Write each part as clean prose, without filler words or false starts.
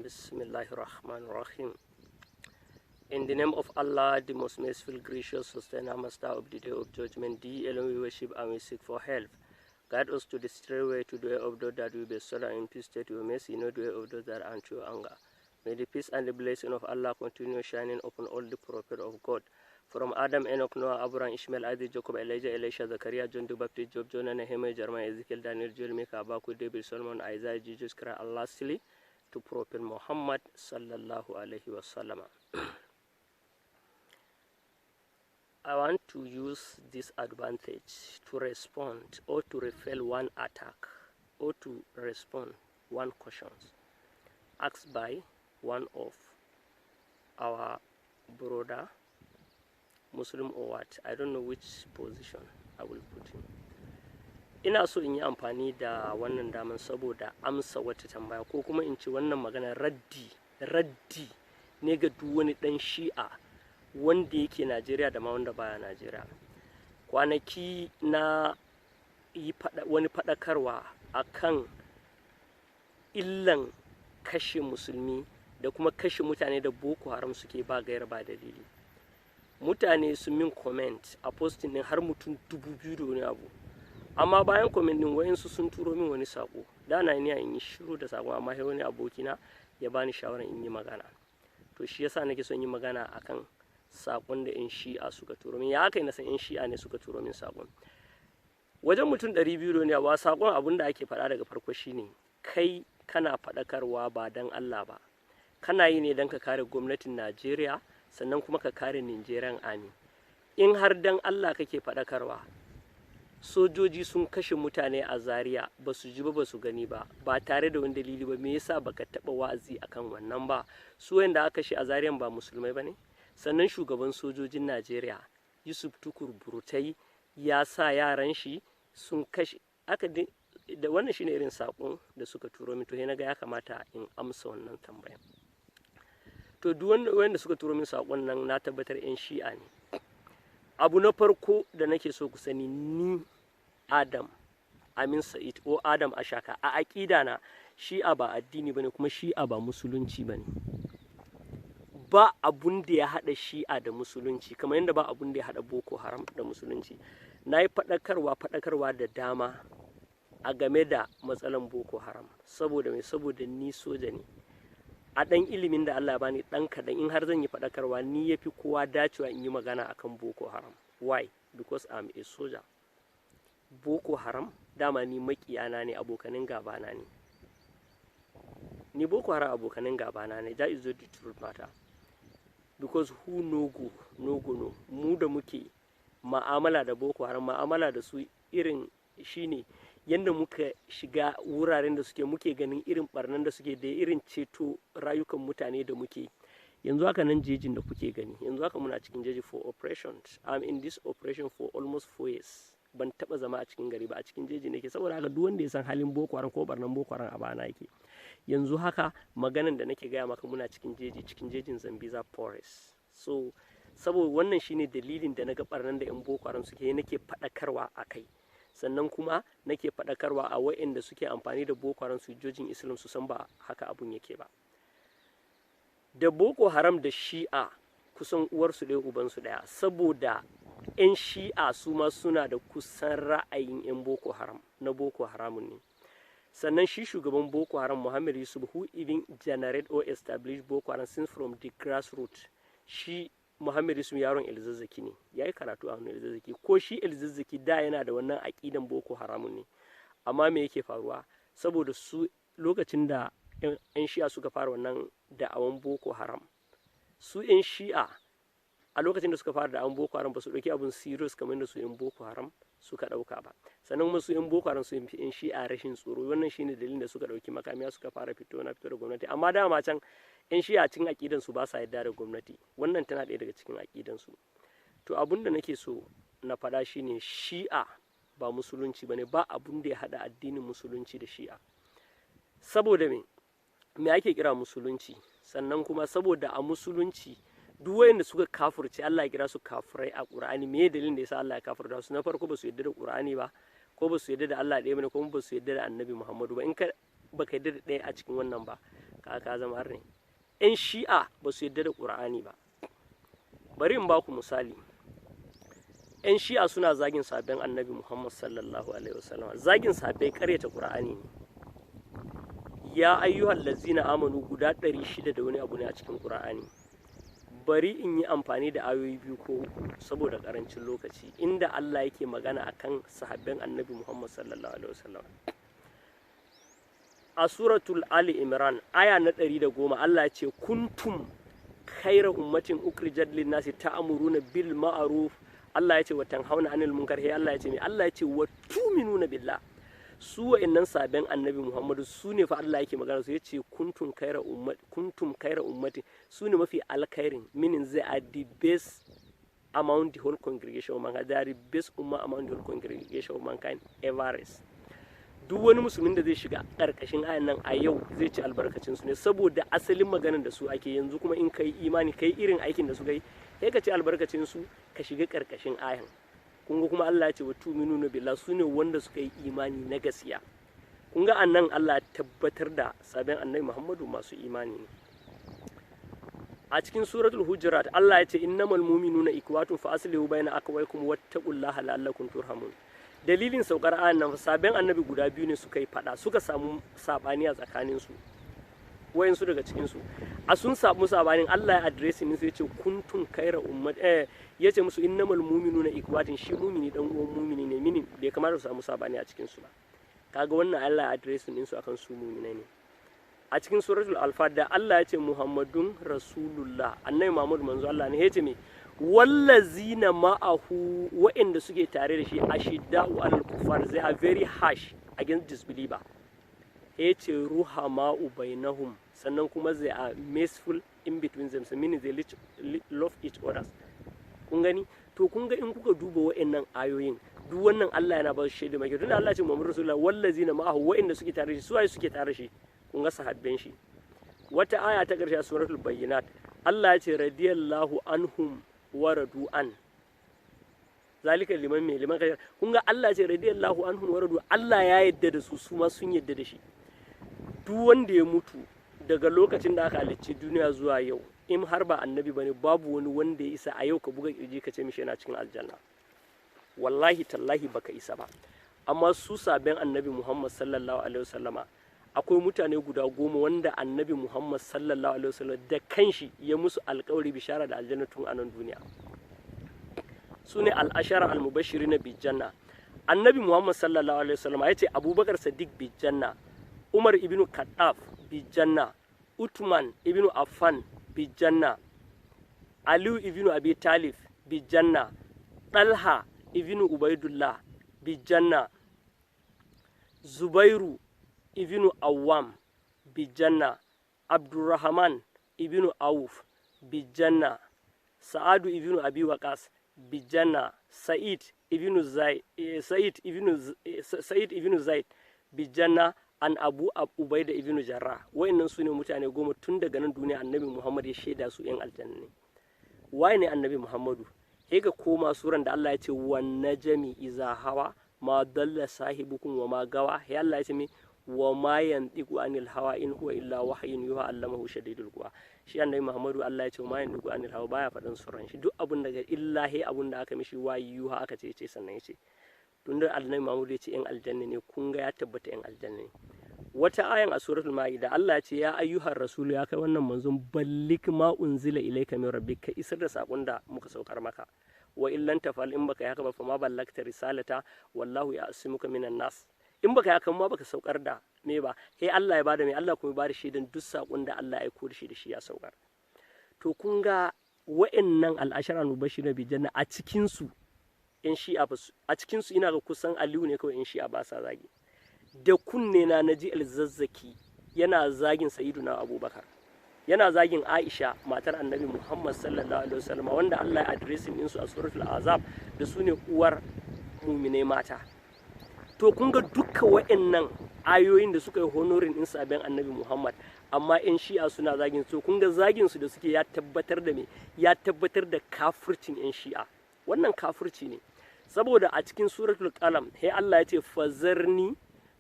Bismillahirrahmanirrahim. In the name of Allah, the most merciful, gracious, sustainer, master of the day of judgment, thee alone we worship and we seek for help. Guide us to the straight way, to the way of those that will be sold and in peace, to your mercy, not the way of those that are unto your anger. May the peace and the blessing of Allah continue shining upon all the prophets of God. From Adam, Enoch, Noah, Abraham, Ishmael, Isaac, Jacob, Elijah, Elisha, Zachariah, John the Baptist, Job, Jonah, Nehemiah, Jeremiah, Ezekiel, Daniel, Joel, Micah, Habakkuk, David, Solomon, Isaiah, Jesus Christ, and lastly, to Prophet Muhammad sallallahu alaihi wasallam. I want to use this advantage to respond or to repel one attack or to respond one question asked by one of our brother Muslim or what, I don't know which position I will put him. Ina so in yi amfani da wannan daman saboda amsa wata tambaya ko kuma in ci wannan magana raddi ne ga duk wani dan shi'a wanda yake Najeriya da ma wanda baya Najeriya. Kwanaki na yi wani fadakarwa akan illan kashe musulmi da kuma kashe mutane da Boko Haram suke ba gaira ba dalili. Mutane sun min comment a posting din har mutum 2000 da wani abu. Amma bayan comment din wayansu sun turo min wani sako. Da na ni in yi shiru da sako amma sai wani abokina ya bani shawaran in yi magana. To shi yasa nake son yi magana akan sakon da yan shi'a suka turo min. Ya kai na san yan shi'a ne suka turo min sakon. Wajen mutum 200 ne ba sakon abin da ake faɗa daga farko shine kai kana faɗakarwa ba dan Allah ba. Kana yi ne dan ka kare gwamnatin Najeriya sannan kuma ka kare Nigerian Army. In har dan Allah kake faɗakarwa, sojoji sun kashe mutane a Zaria ba su ji ba su gani ba tare da wani dalili ba, me yasa baka taba wa'azi akan wannan ba? Su wanda aka kashe a Zariyan ba musulmai bane? Sannan shugaban sojojin Najeriya Yusuf Tukur Burtai ya sa yaran shi sun kashe aka da wannan shine irin sakon da suka turo min, to sai naga ya kamata in amsa wannan tambaya. To duk wanda suka turo min sakon nan na tabbatar yan shi'a ne. Abu na farko da nake so ku sani, ni Adam Amin Sa'id ko Adam Ashaka a aƙida na shi'a ba addini bane kuma shi'a ba musulunci bane. Ba abun da ya haɗa shi'a da musulunci kamar yadda ba abun da ya haɗa Boko Haram da musulunci. Na yi faɗakarwa da dama a game da matsalan Boko Haram saboda ni soja ne. A ɗan ilimin da Allah ya bani ɗan kaɗan, in har zan yi faɗakarwa ni ya fi kowa dacewa in yi magana akan Boko Haram. Why? Because I'm a soldier. Boko Haram dama ni makiyana ne, abokanin gabana ne. Ni Boko Haram abokanin gabana ne, that is the truth matter. Because who no go no. Mu da muke ma'amala da Boko Haram, ma'amala da su irin shine yadda muka shiga wuraren da muke ganin irin barnan da suke da irin ceto rayukan mutane da muke. Yanzu haka nan jejin da kuke gani, yanzu haka muna cikin jeji for operations. I'm in this operation for almost 4 years. Ban taba zama a cikin gari ba, a cikin jeji nake, saboda haka duk wanda ya san halin Boko Haram ko barnan Boko Haram a bana yake. Yanzu haka maganan da nake gaya maka muna cikin jeji, cikin jejin Zambiza Forest. So saboda wannan shine dalilin da naga barnan da yan Boko Haram suke, nake faɗakarwa akai. Sannan kuma nake faɗakarwa a waɗanda suke amfani da Boko Haram sojojin Islam su san ba haka abun yake ba. Da Boko Haram da Shi'a kusan uwarsu ɗaya ubansu ɗaya, saboda 'yan Shi'a su ma suna da kusan ra'ayin 'yan Boko Haram na Boko Haram ne. Sannan shi shugaban Boko Haram Muhammad Yusuf, who even generate or establish Boko Haram since from the grassroots, shi Muhammad Yusuf yaron Elzazzaki ne, ya yi karatu a wani Elzazzaki, ko shi Elzazzaki da yana da wannan aƙidan Boko Haram ne. Amma me yake faruwa? Saboda su lokacin da 'yan Shi'a suka fara wannan da'awan Boko Haram, su 'yan Shi'a a lokacin da suka fara da'awan Boko Haram ba su ɗauki abin serious kamar da su 'yan Boko Haram suka ɗauka ba. Sannan kuma su 'yan Boko Haram su 'yan Shi'a rashin tsoro, wannan shine dalilin da suka ɗauki makamiya suka fara fito da gwamnati. Amma dama can 'yan Shi'a cikin aƙidan su ba sa yarda da gwamnati, wannan tana ɗaya daga cikin aƙidan su. To abun da nake so na faɗa shine Shi'a ba musulunci bane, ba abun da ya haɗa addinin musulunci da Shi'a. Saboda me ake kira musulunci? Sannan kuma saboda a musulunci duk wayanda suka kafirce Allah ya kira su kafirai a Qur'ani. Me dalilin da yasa Allah ya kafirta su? Na farko ba su yarda da Qur'ani ba, ko ba su yarda da Allah ɗaya bane, ko ba su yarda da Annabi Muhammadu ba. In ka baka yarda da ɗaya a cikin wannan ba, ka zama arne. Yan shi'a ba su yadda da Qur'ani ba. Bari in ba ku misali. Yan shi'a suna zagin sahabban annabi Muhammad sallallahu alaihi wasallam. Zagin sahabbai karyata Qur'ani ne. Ya ayyuhal ladzina amanu guda 600 da wani abu ne a cikin Qur'ani. Bari in yi amfani da ayoyi biyu ko uku saboda karancin lokaci inda Allah yake magana akan sahabban annabi Muhammad sallallahu alaihi wasallam. A suratul Ali Imran aya na 110 Allah ya ce kuntum khayra ummatin ukhrijat lin-nasi ta'muruna bil ma'ruf. Allah ya ce wa tanhauna 'anil munkar. Allah ya ce me? Allah ya ce wa tu'minuna billah. Su wa'annan sahabban annabi Muhammadu su ne fa Allah yake magana su yace kuntum khayra ummati su ne mafi alkhairin, meaning they are the best among the whole congregation of mankind. They are the best umma among the whole congregation of mankind ever is. Duk wani musulmin da zai shiga karkashin ayan nan a yau zai ci albarkacin su ne saboda asalin maganar da su ake. Yanzu kuma in kai imani kai irin aikin da su kai sai ka ci albarkacin su ka shiga karkashin ayan. Kun ga kuma Allah ya ce wa tu'minuna billah su ne wanda suka yi imani na gaskiya. Kun ga annan Allah ya tabbatar da sabon annabi Muhammadu masu imani ne. A cikin suratul hujurat Allah ya ce innamal mu'minuna ikwatun fa aslihu bayna akwaykum wattaqullaha la'allakum turhamun. Dalilin saukar ayan nan sabon annabi guda biyu ne suka yi fada, suka samu sabani a tsakanin su. Wayansu daga cikin su a sun samu sabanin Allah ya address ne sai ya ce kuntum khayra ummat ya ce musu innamal mu'minuna ikwatin, shi mu'mini dan uwan mu'mini ne, minin bai kamata su samu sabani a cikin su ba. Kaga wannan Allah ya address din su akan su mu'minai ne. A cikin suratul alfat da Allah ya ce Muhammadun Rasulullah, annabi Muhammad manzo Allah ne, ya ce me wallazina ma'ahu, wa'inda suke tare da shi ashidda'u alal kufar, they are very harsh against disbeliever. Ya ce ruhama'u bainahum, sannan kuma they are merciful in between them, meaning they love each other. Kun gani? To kun ga in kuka duba wa'annan ayoyin duk wannan Allah yana ba su shaida mai kyau. Tunda Allah ce Muhammadu Rasulullah wallazina ma'ahu, wa'inda suke tare da shi, suwaye suke tare da shi? Kun ga sahabban shi. Wata aya ta ƙarshe a suratul bayyinat Allah ya ce radiyallahu anhum wa radu an. Zalika liman me liman kai. Kun ga Allah ya ce radiyallahu anhum wa radu, Allah ya yadda da su, su ma sun yadda da shi. Duk wanda ya mutu daga lokacin da aka halicci duniya zuwa yau, in har ba annabi bane, babu wani wanda ya isa a yau ka buga kirji ka ce mishi yana cikin aljanna. Wallahi tallahi baka isa ba. Amma su sabon annabi Muhammad sallallahu alaihi wasallama akwai mutane guda 10 wanda annabi Muhammad sallallahu alaihi wasallam da kanshi ya musu alƙawari bishara da aljanna tun a nan duniya. Su ne al-ashara al-mubashirin bi janna. Annabi Muhammad sallallahu alaihi wasallam ya ce Abubakar Siddiq bi janna, Umar ibn Khattab bi janna, Uthman ibn Affan bi janna, Ali ibn Abi Talib bi janna, Talha ibn Ubaidullah bi janna, Zubairu ibn Awwam bi janna, Abdurrahman ibn Auf bi janna, Sa'adu ibn Abi Waqas bi janna, Sa'id ibn Zaid bi janna, an Abu Ubaida ibn Jarrah. Wayannan su ne mutane 10 tun daga nan duniya annabi Muhammad ya shaida su yan aljanna ne. Waye ne annabi Muhammadu? Sai ga koma suran da Allah ya ce wan najmi iza hawa ma dalla sahibukum wa ma gawa. Ya Allah ya ce me wa ma yantiqu anil hawa in huwa illa wahyun yuha allamahu shadidul quwa. Shi annabi Muhammadu Allah ya ce ma yantiqu anil hawa, baya faɗin suran shi, duk abun daga illahi abun da aka mishi wayi yuha aka ce sannan ya ce. Tunda annabi Muhammadu ya ce yan aljanna ne, kun ga ya tabbata yan aljanna ne. Wata ayan a suratul Maida Allah ya ce ya ayyuhar rasulu, ya kai wannan manzon ballik ma unzila ilayka min rabbika, isar da sakon da muka saukar maka. Wa illan tafal, in baka haka ba fa ma ballakta risalata wallahu ya'simuka minan nas. In baka haka ma baka saukar da me ba, sai Allah ya bada me, Allah kuma ya bada shaidan duk sakon da Allah ya aiko da shi ya saukar. To kun ga wa'annan al-ashara mubashirin bi janna a cikin su in shi'a a cikin su ina ga kusan Aliyu ne kawai in shi'a ba sa zagi. Da kunne na naji al-Zazzaki yana zagin Sayyiduna Abubakar, yana zagin Aisha matar Annabi Muhammad sallallahu alaihi wasallam, wanda Allah ya addressing din su a suratul Azab da su ne uwar mu'mine mata. To kun ga dukkan wa'annan ayoyin da suka yi honorin din sabon Annabi Muhammad, amma in shi'a suna zagin su. Kun ga zagin su da suke ya tabbatar da me, ya tabbatar da kafircin in shi'a. Wannan kafirci ne, saboda a cikin suratul Qalam sai Allah ya ce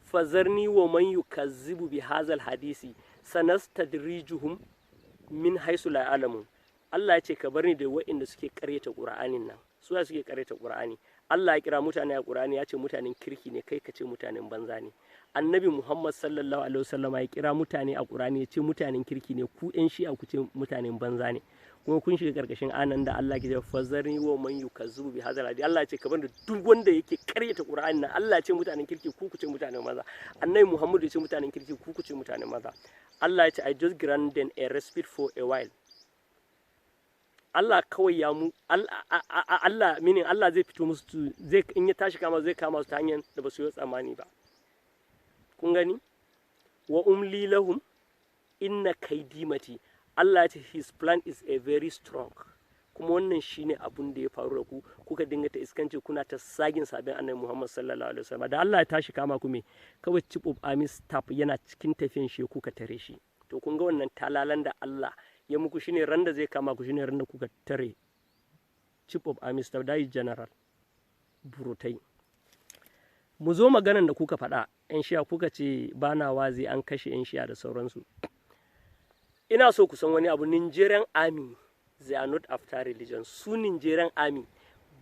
fazarni wa man yukazzibu bi hazal hadisi sanastadrijuhum min haisu la alamun. Allah ya ce ka bar ni da waɗanda suke karyata Qur'anin nan. Su suke karyata Qur'ani. Allah ya kira mutane a Qur'ani ya ce mutanen kirki ne, kai ka ce mutanen banza ne. Annabi Muhammad sallallahu alaihi wasallam ya kira mutane a Qur'ani ya ce mutanen kirki ne, ku ƴan shi'a ku ce mutanen banza ne. Kuma kun shiga karkashin anan da Allah ke ce fazarni wa man yukazzibu bi hadal hadi. Allah ya ce ka bar da duk wanda yake karyata Qur'ani nan. Allah ya ce mutanen kirki, ku ce mutanen maza. Annabi Muhammad ya ce mutanen kirki, ku ce mutanen maza. Allah ya ce I just grant them a respite for a while. Allah kawai ya mu Allah meaning Allah zai fito musu, zai in ya tashi kama zai kama su ta hanyar da ba su yi tsammani ba. Kun gani? Wa umli lahum inna kaidi mati. Allah ya ce his plan is a very strong. Kuma wannan shine abun da ya faru da ku, kuka dinga ta iskanci kuna ta sagin sabin Annabi Muhammad sallallahu alaihi wasallam. Da Allah ya tashi kama ku me, kawai chief of army staff yana cikin tafiyan shi kuka tare shi. To kun ga wannan talalan da Allah ya muku shine ran da zai kama ku, shine ran da kuka tare chief of army staff, da general burutai. Mu zo maganan da kuka faɗa yan shi'a, kuka ce bana wazi an kashe yan shi'a da sauransu. Ina so ku san wani abu, Nigerian army they are not after religion. Su Nigerian army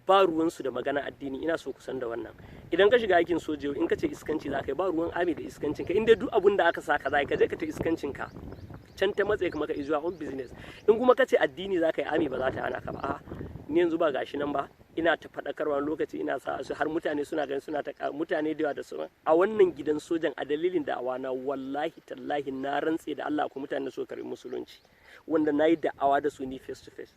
ba ruwansu da magana addini. Ina so ku san da wannan. Idan ka shiga aikin soja in ka ce iskanci za ka yi, ba ruwan army da iskancin ka. Inda duk abun da aka saka za ka je ka ta iskancin ka, can ta matsayi kuma ka izuwa on business. In kuma ka ce addini za ka yi, army ba za ta hana ka ba. A ni yanzu ba gashi nan ba, ina ta faɗakarwa lokaci, ina sa su har mutane suna ganin suna ta mutane da yawa da sauran a wannan gidan sojan a dalilin da'awa na, wallahi tallahi na rantse da Allah ko mutane da suka karbi musulunci wanda nayi da'awa da su ni face to face.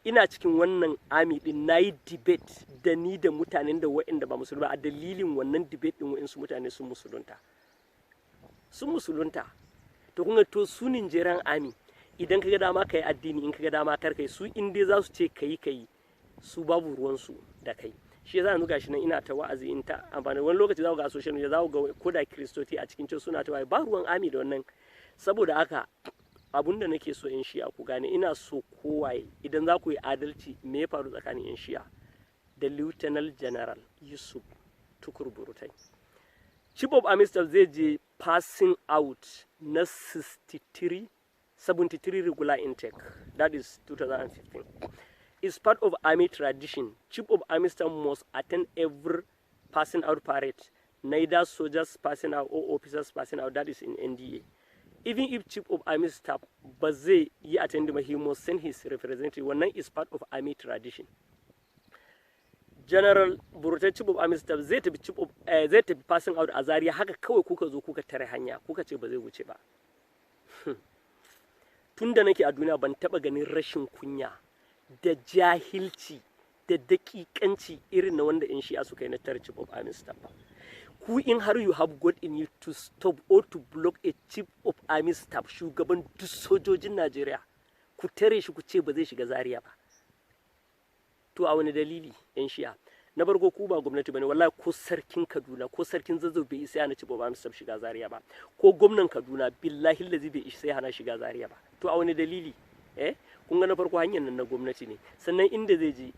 Ina cikin wannan army din nayi debate da ni da mutanen da waɗanda ba musulmi a dalilin wannan debate din waɗansu mutane sun musulunta. To kun ga to su Nigerian army idan kaga dama kai addini, in kaga dama kar kai, su in dai za su ce kai su babu ruwansu da kai. Shi yasa yanzu gashi nan ina ta wa'azi in ta amfani wani lokaci za ku ga social media, za ku ga koda kristoti a cikin cewa suna ta waye ba ruwan army da wannan. Saboda haka abun da nake so in shi'a ku gane, ina so kowaye idan za ku yi adalci me ya faru tsakanin yan shi'a da Lieutenant General Yusuf Tukur Burutai. Chief of Army Staff zai je passing out na 73 regular intake, that is 2015. It's part of army tradition. Chief of Army Staff must attend every passing out parade, neither soldiers passing out or officers passing out, that is in NDA. Even if Chief of Army Staff ba zai yi attend, he must send his representative. Wannan is part of army tradition. General Burutai Chief of Army Staff zai tafi passing out a Zaria, haka kawai kuka zo kuka tare hanya kuka ce ba zai wuce ba. Tunda nake a duniya ban taba ganin rashin kunya da jahilci da dakikanci irin na wanda in shi'a suka yi na tare Chief of Army Staff ba. Ku in har you have got in you to stop or to block a Chief of Army Staff, shugaban duk sojojin Najeriya, ku tare shi ku ce ba zai shiga Zaria ba. To a wani dalili yan shi'a? Na farko ku ba gwamnati bane, wallahi ko sarkin Kaduna ko sarkin Zazzau bai isa hana Chief of Army Staff shiga Zaria ba, ko gwamnan Kaduna billahi lazi bai isa hana shiga Zaria ba. To a wani dalili? Kun ga na farko hanyar nan na gwamnati ne, sannan inda zai je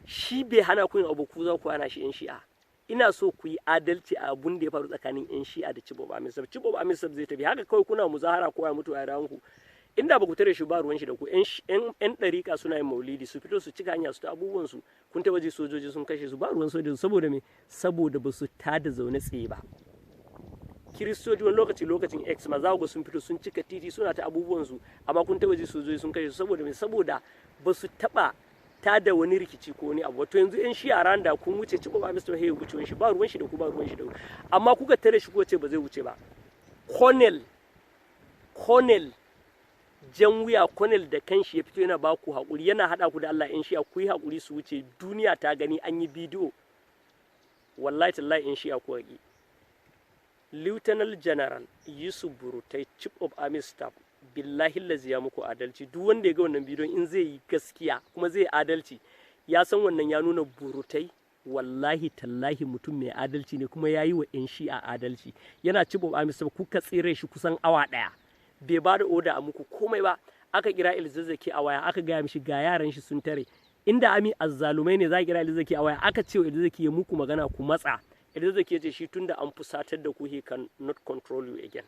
shi bai hana ku yin abu, ku za ku hana shi yan shi'a. Ina so ku yi adalci a abun da ya faru tsakanin yan shi'a da Chief of Army Staff. Chief of Army Staff zai tafi haka kawai kuna muzahara ko ya mutu a ranku. Inda ba ku tare shi ba ruwan shi da ku. Yan ɗarika suna yin maulidi su fito su cika hanya su ta abubuwan su, kun taba ji sojoji sun kashe su, ba ruwan sojoji. Saboda me? Saboda ba su tada zaune tsaye ba. Kiristoci wani lokacin X ma za ku sun fito sun cika titi suna ta abubuwan su, amma kun taba ji sojoji sun kashe su. Saboda me? Saboda ba su taba tada wani rikici ko wani abu. To yanzu yan shi a ran da kun wuce Chief of Army Staff ya wuce shi, ba ruwan shi da ku, ba ruwan shi da ku, amma kuka tare shi ko ce ba zai wuce ba. Colonel jan wuya, Colonel da kanshi ya fito yana ba ku haƙuri, yana haɗa ku da Allah in shi'a ku yi haƙuri su wuce. Duniya ta gani, an yi bidiyo, wallahi tallahi in shi'a ku haƙi. Lieutenant General Yusuf Burutai Chief of Army Staff, billahi lazi ya muku adalci. Duk wanda ya ga wannan bidiyon in zai yi gaskiya kuma zai adalci, ya san wannan ya nuna Burutai wallahi tallahi mutum mai adalci ne, kuma ya yi wa yan shi'a adalci. Yana Chief of Army Staff kuka tsere shi kusan awa ɗaya, bai ba da oda a muku komai ba. Aka kira Elzazzaki a waya, aka gaya mishi ga yaran shi sun tare. Inda ami azzalumai ne za a kira Elzazzaki a waya, aka ce wa Elzazzaki ya muku magana ku matsa. Elzazzaki ya ce shi tunda an fusatar da ku, he can not control you again.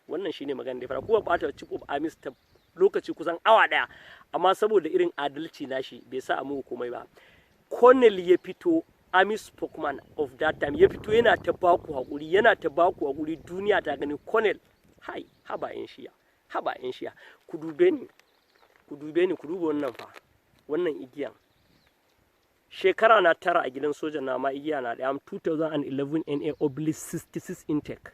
wannan shine magana da ya fara. Kuma bata chief of army staff lokaci kusan awa daya, amma saboda irin adalci nashi bai sa a muku komai ba. Colonel ya fito, army spokesman of that time ya fito yana ta baku hakuri, duniya ta gani. Colonel, hai, haba yan shiya, ku dube ni, ku duba wannan fa, wannan igiyan. Shekara na 9 a gidan soja na ma igiya na ɗaya, 2011 NA/66 intake.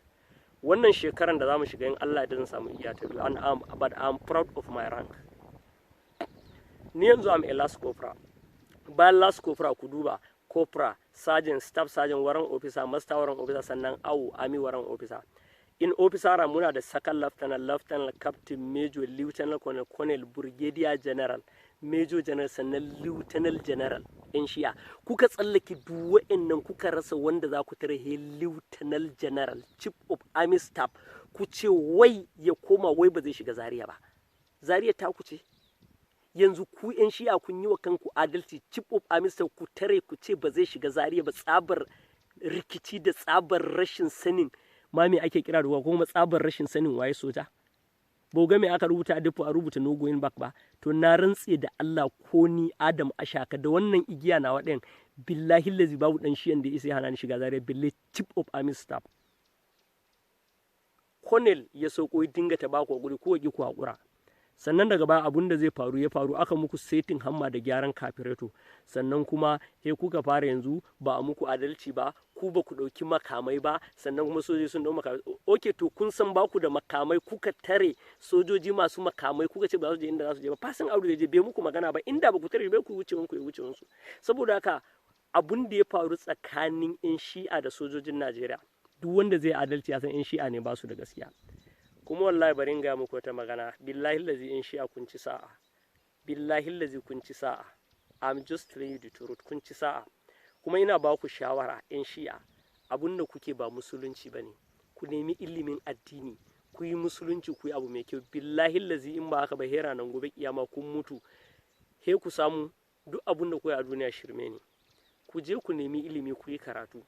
Wannan shekaran da zamu shiga in Allah ya zan samu igiya ta biyu, but I'm proud of my rank. Ni yanzu am a last corporal. Bayan last corporal ku duba, corporal, sergeant, staff sergeant, warrant officer, master warrant officer, sannan army warrant officer. In officer muna da second lieutenant, captain, major, lieutenant colonel, brigadier general, major general, sannan lieutenant general. In shi'a kuka tsallake duk wa'annan kuka rasa wanda za ku tare lieutenant general, chief of army staff, ku ce wai ya koma wai ba zai shiga Zaria ba. Zaria ta ku ce yanzu ku yan shi'a kun yi wa kanku adalci. Chief of army staff ku tare ku ce ba zai shiga Zaria ba, tsabar rikici da tsabar rashin sanin ma me ake kira da kuma tsabar rashin sanin waye soja. Ba ga me aka rubuta a rubuta no going back ba. To na rantse da Allah ko ni Adam Ashaka da wannan igiya na waɗin, billahi lazi babu dan shiyan da isa hana ni shiga Zaria, billahi chief of army staff. Colonel ya sauko ya dinga ta baku hakuri ko ki ku hakura. Sannan daga baya abun da zai faru ya faru, aka muku setting hamma da gyaran kafireto. Sannan kuma kuka fara yanzu ba a muku adalci ba, ku ba ku ɗauki makamai ba, sannan kuma sojoji sun ɗau makamai. Ok, to kun san ba ku da makamai, kuka tare sojoji masu makamai, kuka ce ba za su je inda za su je ba. Fasin Audu da je bai muku magana ba, inda ba ku tare bai ku wuce wanku ya wuce wansu. Saboda haka abun da ya faru tsakanin 'yan shi'a da sojojin Najeriya, duk wanda zai adalci ya san 'yan shi'a ne ba su da gaskiya. Kuma wallahi bari in ga muku wata magana, billahi lazi 'yan shi'a kun ci sa'a, billahi lazi kun ci sa'a. I'm just telling you the truth, kun ci sa'a. Kuma ina ba ku shawara 'yan shi'a, abun da kuke ba musulunci ba ne. Ku nemi ilimin addini, ku yi musulunci, ku yi abu mai kyau. Billahi lazi in ba haka ba hera nan gobe kiyama kun mutu, he ku samu duk abun da kuyi a duniya shirme ne. Ku je ku nemi ilimi, ku yi karatu.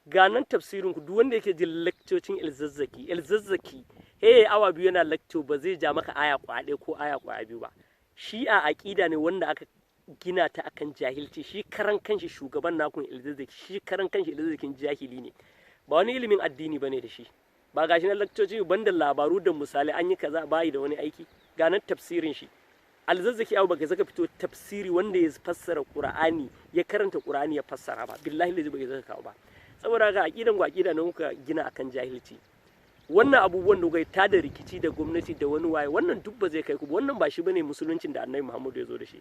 Ga nan tafsirin ku, duk wanda yake jin lakcocin elzazzaki awa biyu yana lakco ba zai ja maka aya kwaɗe ko aya kwa biyu ba. Shi'a aqida ne wanda aka gina ta akan jahilci. Shi karan kanshi shugaban nakun elzazzaki, shi karan kanshi elzazzakin jahili ne, ba wani ilimin addini bane da shi. Ba gashi na lakcoci banda labaru da misali an yi kaza bayi da wani aiki. Ga nan tafsirin shi alzazzaki abu baka zaka fito tafsiri wanda ya fassara Qur'ani, ya karanta Qur'ani ya fassara ba. Billahi lazi baka zaka kawo ba. Saboda ga aqidan ku aqida ne kuka gina akan jahilci. Wannan abubuwan da kai ta da rikici da gwamnati da wani waye, wannan duk ba zai kai ku. Wannan ba shi bane musuluncin da Annabi Muhammad ya zo da shi.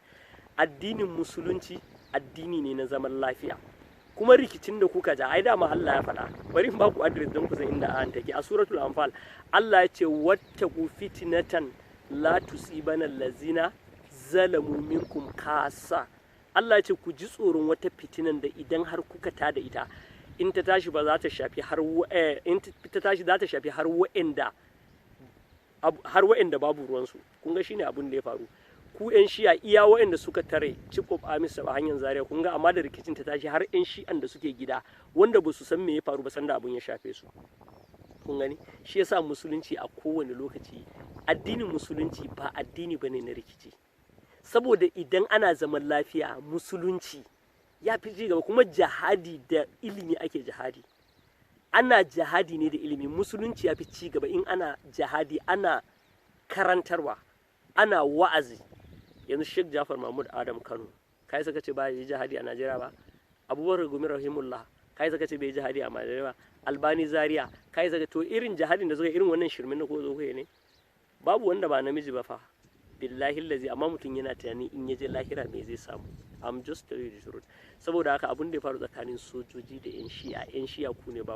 Addinin musulunci addini ne na zaman lafiya. Kuma rikicin da kuka ja ai dama Allah ya faɗa. Bari in ba ku address don ku san inda an take. A suratul Anfal Allah ya ce wattaqu fitnatan la tusibana allazina zalamu minkum kasa. Allah ya ce ku ji tsoron wata fitinan da idan har kuka tada ita, in ta tashi ba za ta shafi har za ta shafi har wa'anda babu ruwansu. Kun ga shine abin da ya faru. Ku 'yan shi'a iya wa'anda suka tare chief of army a hanyar Zaria, kun ga amma da rikicin ta tashi har 'yan shi'an da suke gida wanda ba su san me ya faru ba, sanda abin ya shafe su. Kun gani, shi yasa musulunci a kowane lokaci, addinin musulunci ba addini bane na rikici. Saboda idan ana zaman lafiya musulunci ya fi ci gaba. Kuma jihadi da ilimi ake jihadi, ana jihadi ne da ilimi. Musulunci ya fi ci gaba in ana jihadi, ana karantarwa, ana wa'azi. Yanzu Sheikh Jafar Mahmud Adam Kano, kai saka ce ba yi jihadi a Najeriya ba? Abubakar Gumi rahimullah, kai saka ce bai jihadi a Najeriya ba? Albani Zaria, kai saka to irin jihadin da suka irin wannan shirmin na ko zo ne? Babu wanda ba namiji ba fa. Billahi lazi, amma mutum yana tunani in ya je lahira me zai samu. I'm just telling you the truth. Saboda haka abin da ya faru tsakanin sojoji da 'yan shi'a ku ne ba